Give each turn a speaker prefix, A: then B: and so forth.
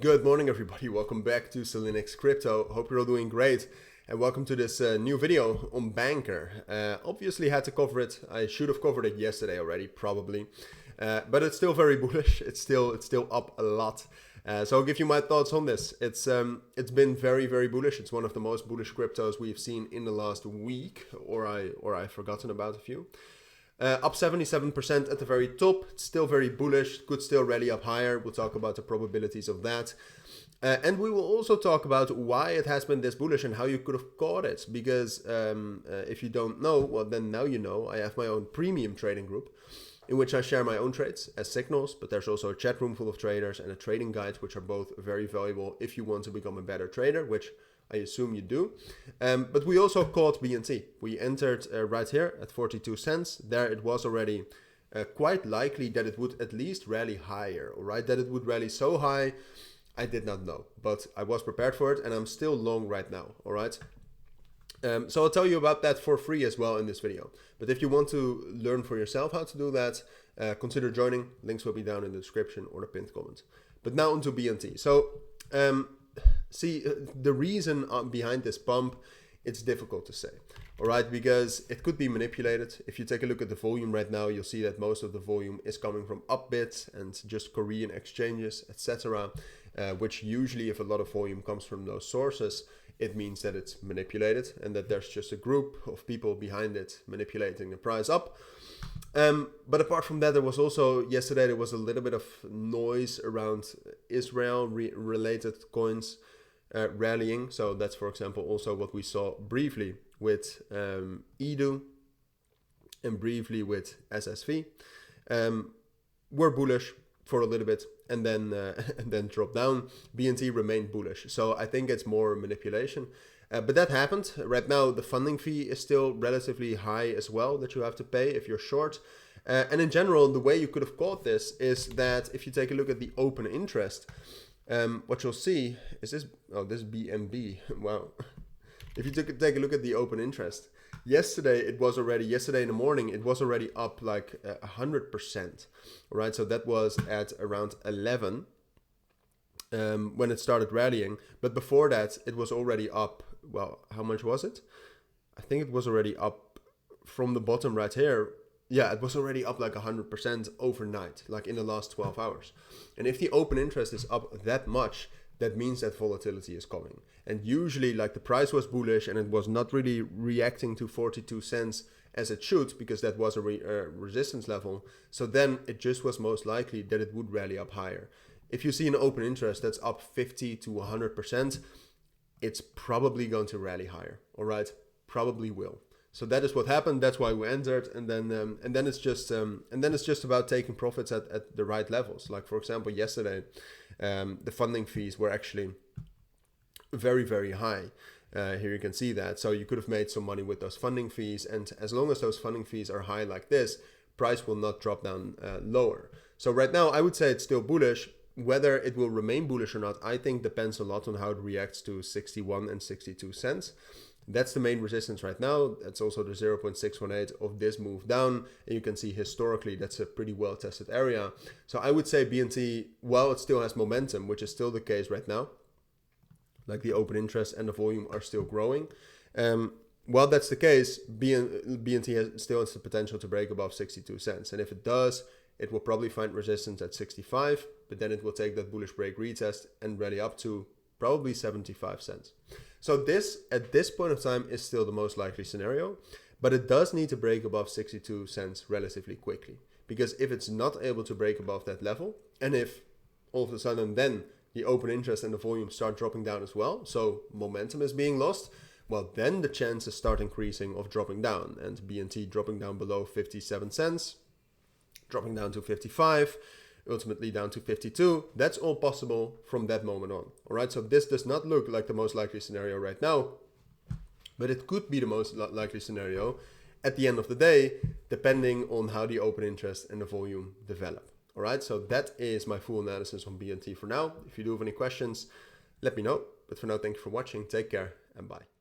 A: Good morning, everybody. Welcome back to Cilinix Crypto. Hope you're all doing great. And welcome to this new video on Bancor. Obviously had to cover it. I should have covered it yesterday already, probably. But it's still very bullish. It's still up a lot. So I'll give you my thoughts on this. It's been very bullish. It's one of the most bullish cryptos we've seen in the last week, or I've forgotten about a few. Up 77% at the very top. It's still very bullish. Could still rally up higher. We'll talk about the probabilities of that. And we will also talk about why it has been this bullish and how you could have caught it. Because if you don't know, well, then now you know. I have my own premium trading group in which I share my own trades as signals. But there's also a chat room full of traders and a trading guide, which are both very valuable if you want to become a better trader, which I assume you do. But we also caught BNT. We entered right here at 42 cents. There it was already quite likely that it would at least rally higher, all right? That it would rally so high, I did not know. But I was prepared for it and I'm still long right now, all right? So I'll tell you about that for free as well in this video. But if you want to learn for yourself how to do that, consider joining. Links will be down in the description or the pinned comment. But now onto BNT. So, see, the reason behind this pump, it's difficult to say, all right, because it could be manipulated. If you take a look at the volume right now, you'll see that most of the volume is coming from Upbit and just Korean exchanges, etc., which usually, if a lot of volume comes from those sources, it means that it's manipulated and that there's just a group of people behind it manipulating the price up. But apart from that, there was also, yesterday, there was a little bit of noise around Israel related coins rallying. So that's, for example, also what we saw briefly with EDU and briefly with SSV. We're bullish for a little bit and then drop down. BNT remained bullish. So I think it's more manipulation. But that happened. Right now, the funding fee is still relatively high as well that you have to pay if you're short. And in general, the way you could have caught this is that if you take a look at the open interest, what you'll see is this, oh, this BNB. Wow. If you take a look at the open interest, yesterday in the morning, it was already up like 100%. All right, so that was at around 11 when it started rallying. But before that, it was already up. Well, how much was it? I think it was already up from the bottom right here. Yeah, it was already up like 100% overnight, like in the last 12 hours. And if the open interest is up that much, that means that volatility is coming. And usually, like, the price was bullish and it was not really reacting to 42 cents as it should, because that was a resistance level. So then it just was most likely that it would rally up higher. If you see an open interest that's up 50 to 100%, it's probably going to rally higher. All right, probably will. So that is what happened. That's why we entered, and then it's just about taking profits at the right levels. Like, for example, yesterday, the funding fees were actually very high. Here you can see that. So you could have made some money with those funding fees, and as long as those funding fees are high like this, price will not drop down lower. So right now, I would say it's still bullish. Whether it will remain bullish or not, I think depends a lot on how it reacts to 61 and 62 cents. That's the main resistance right now. That's also the 0.618 of this move down. And you can see historically, that's a pretty well-tested area. So I would say BNT, while it still has momentum, which is still the case right now, like the open interest and the volume are still growing. While that's the case, BNT still has the potential to break above 62 cents. And if it does, it will probably find resistance at 65, but then it will take that bullish break retest and rally up to probably 75 cents. So this, at this point of time, is still the most likely scenario, but it does need to break above 62 cents relatively quickly. Because if it's not able to break above that level, and if all of a sudden then the open interest and the volume start dropping down as well, so momentum is being lost, well, then the chances start increasing of dropping down, and BNT dropping down below 57 cents, dropping down to 55, ultimately down to 52. That's all possible from that moment on. All right, so this does not look like the most likely scenario right now, but it could be the most likely scenario at the end of the day, depending on how the open interest and the volume develop. All right, so that is my full analysis on BNT for now. If you do have any questions, let me know. But for now, thank you for watching. Take care and bye.